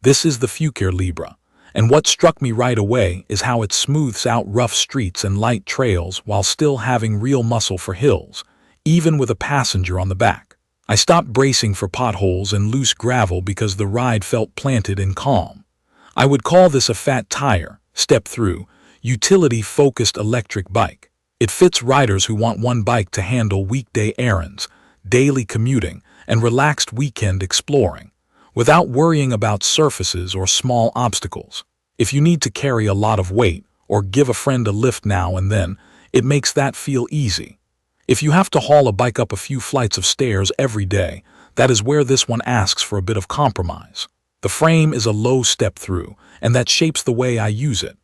This is the Fucare Libra, and what struck me right away is how it smooths out rough streets and light trails while still having real muscle for hills, even with a passenger on the back. I stopped bracing for potholes and loose gravel because the ride felt planted and calm. I would call this a fat tire, step-thru, utility-focused electric bike. It fits riders who want one bike to handle weekday errands, daily commuting, and relaxed weekend exploring, without worrying about surfaces or small obstacles. If you need to carry a lot of weight or give a friend a lift now and then, it makes that feel easy. If you have to haul a bike up a few flights of stairs every day, that is where this one asks for a bit of compromise. The frame is a low step-thru, and that shapes the way I use it.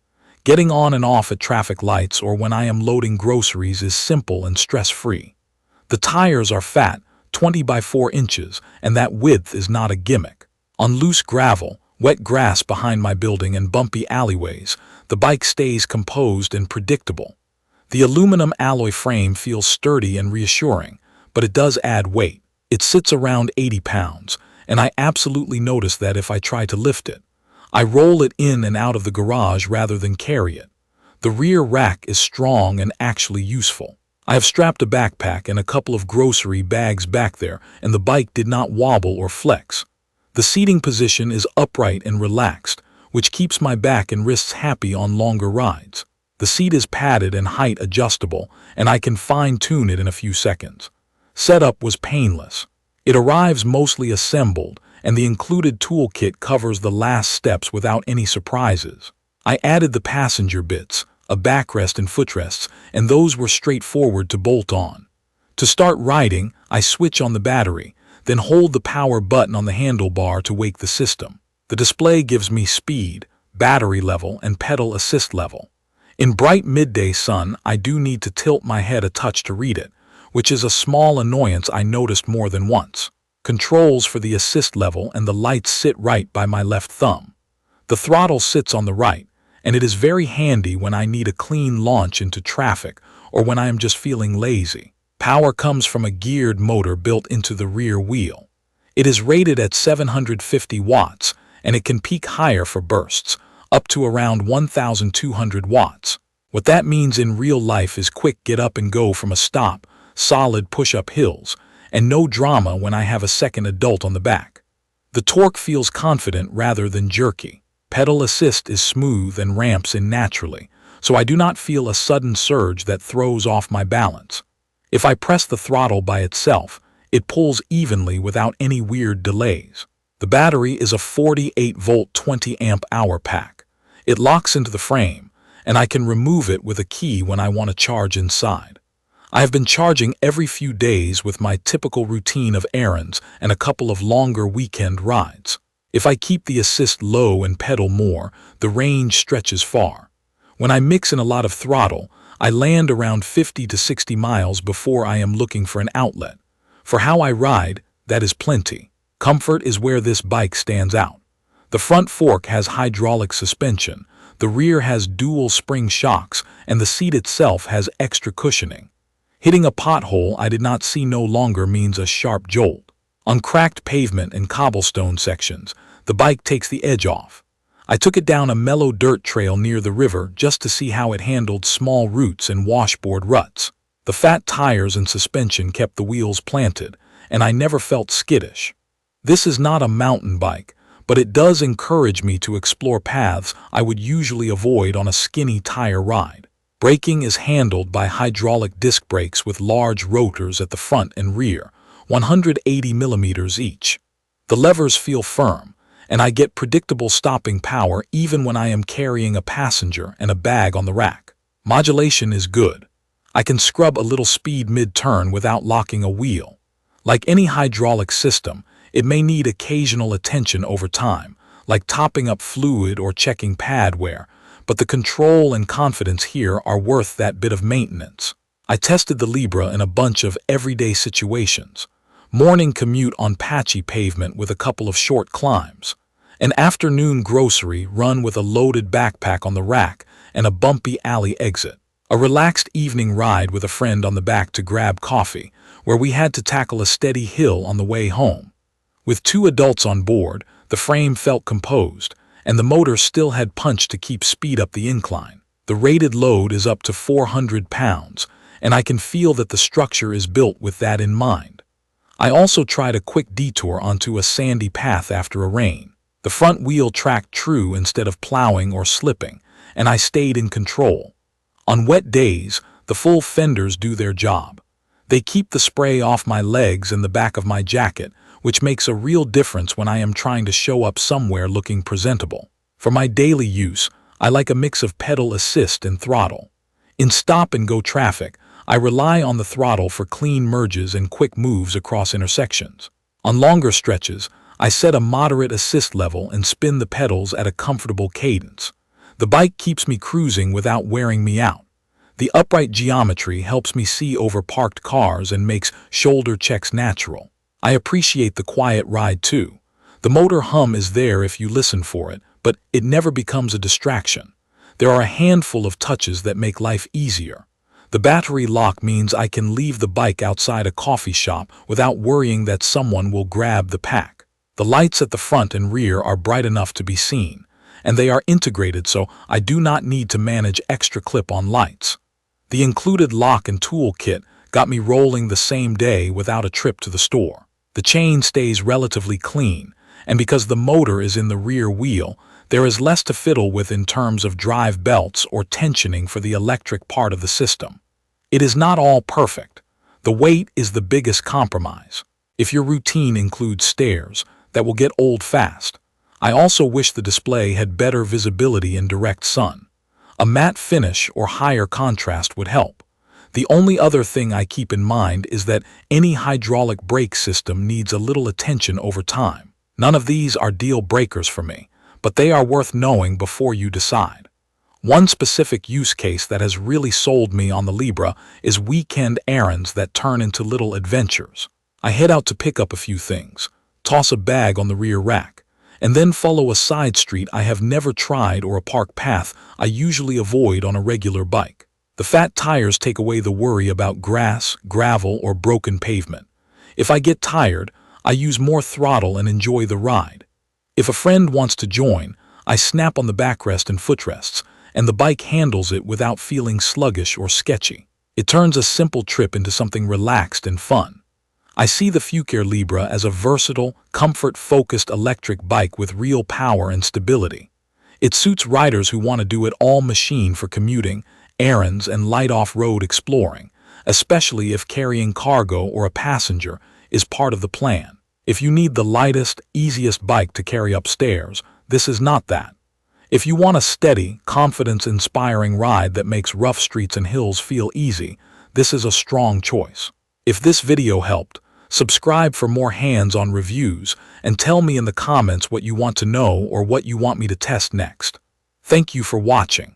Getting on and off at traffic lights or when I am loading groceries is simple and stress-free. The tires are fat, 20 by 4 inches, and that width is not a gimmick. On loose gravel, wet grass behind my building, and bumpy alleyways, the bike stays composed and predictable. The aluminum alloy frame feels sturdy and reassuring, but it does add weight. It sits around 80 pounds, and I absolutely notice that if I try to lift it. I roll it in and out of the garage rather than carry it. The rear rack is strong and actually useful. I have strapped a backpack and a couple of grocery bags back there, and the bike did not wobble or flex. The seating position is upright and relaxed, which keeps my back and wrists happy on longer rides. The seat is padded and height adjustable, and I can fine-tune it in a few seconds. Setup was painless. It arrives mostly assembled, and the included toolkit covers the last steps without any surprises. I added the passenger bits, a backrest and footrests, and those were straightforward to bolt on. To start riding, I switch on the battery, then hold the power button on the handlebar to wake the system. The display gives me speed, battery level, and pedal assist level. In bright midday sun, I do need to tilt my head a touch to read it, which is a small annoyance I noticed more than once. Controls for the assist level and the lights sit right by my left thumb. The throttle sits on the right, and it is very handy when I need a clean launch into traffic or when I am just feeling lazy. Power comes from a geared motor built into the rear wheel. It is rated at 750 watts, and it can peak higher for bursts, up to around 1,200 watts. What that means in real life is quick get up and go from a stop, solid push-up hills, and no drama when I have a second adult on the back. The torque feels confident rather than jerky. Pedal assist is smooth and ramps in naturally, so I do not feel a sudden surge that throws off my balance. If I press the throttle by itself, it pulls evenly without any weird delays. The battery is a 48-volt 20-amp-hour pack. It locks into the frame, and I can remove it with a key when I want to charge inside. I have been charging every few days with my typical routine of errands and a couple of longer weekend rides. If I keep the assist low and pedal more, the range stretches far. When I mix in a lot of throttle, I land around 50 to 60 miles before I am looking for an outlet. For how I ride, that is plenty. Comfort is where this bike stands out. The front fork has hydraulic suspension, the rear has dual spring shocks, and the seat itself has extra cushioning. Hitting a pothole I did not see no longer means a sharp jolt. On cracked pavement and cobblestone sections, the bike takes the edge off. I took it down a mellow dirt trail near the river just to see how it handled small roots and washboard ruts. The fat tires and suspension kept the wheels planted, and I never felt skittish. This is not a mountain bike, but it does encourage me to explore paths I would usually avoid on a skinny tire ride. Braking is handled by hydraulic disc brakes with large rotors at the front and rear, 180 millimeters each. The levers feel firm, and I get predictable stopping power even when I am carrying a passenger and a bag on the rack. Modulation is good. I can scrub a little speed mid-turn without locking a wheel. Like any hydraulic system, it may need occasional attention over time, like topping up fluid or checking pad wear, but the control and confidence here are worth that bit of maintenance. I tested the Libra in a bunch of everyday situations. Morning commute on patchy pavement with a couple of short climbs. An afternoon grocery run with a loaded backpack on the rack and a bumpy alley exit. A relaxed evening ride with a friend on the back to grab coffee, where we had to tackle a steady hill on the way home. With 2 adults on board, the The frame felt composed, and the motor still had punch to keep speed up the incline. The rated load is up to 400 pounds, and I can feel that the structure is built with that in mind. I also tried a quick detour onto a sandy path after a rain. The front wheel tracked true instead of plowing or slipping, and I stayed in control. On wet days, the full fenders do their job. They keep the spray off my legs and the back of my jacket, which makes a real difference when I am trying to show up somewhere looking presentable. For my daily use, I like a mix of pedal assist and throttle. In stop-and-go traffic, I rely on the throttle for clean merges and quick moves across intersections. On longer stretches, I set a moderate assist level and spin the pedals at a comfortable cadence. The bike keeps me cruising without wearing me out. The upright geometry helps me see over parked cars and makes shoulder checks natural. I appreciate the quiet ride too. The motor hum is there if you listen for it, but it never becomes a distraction. There are a handful of touches that make life easier. The battery lock means I can leave the bike outside a coffee shop without worrying that someone will grab the pack. The lights at the front and rear are bright enough to be seen, and they are integrated so I do not need to manage extra clip-on lights. The included lock and tool kit got me rolling the same day without a trip to the store. The chain stays relatively clean, and because the motor is in the rear wheel, there is less to fiddle with in terms of drive belts or tensioning for the electric part of the system. It is not all perfect. The weight is the biggest compromise. If your routine includes stairs, that will get old fast. I also wish the display had better visibility in direct sun. A matte finish or higher contrast would help. The only other thing I keep in mind is that any hydraulic brake system needs a little attention over time. None of these are deal breakers for me, but they are worth knowing before you decide. One specific use case that has really sold me on the Libra is weekend errands that turn into little adventures. I head out to pick up a few things, toss a bag on the rear rack, and then follow a side street I have never tried or a park path I usually avoid on a regular bike. The fat tires take away the worry about grass, gravel, or broken pavement. If I get tired, I use more throttle and enjoy the ride. If a friend wants to join, I snap on the backrest and footrests, and the bike handles it without feeling sluggish or sketchy. It turns a simple trip into something relaxed and fun. I see the Fucare Libra as a versatile, comfort-focused electric bike with real power and stability. It suits riders who want to do it all machine for commuting, errands, and light off-road exploring, especially if carrying cargo or a passenger is part of the plan. If you need the lightest, easiest bike to carry upstairs, this is not that. If you want a steady, confidence-inspiring ride that makes rough streets and hills feel easy, this is a strong choice. If this video helped, subscribe for more hands-on reviews and tell me in the comments what you want to know or what you want me to test next. Thank you for watching.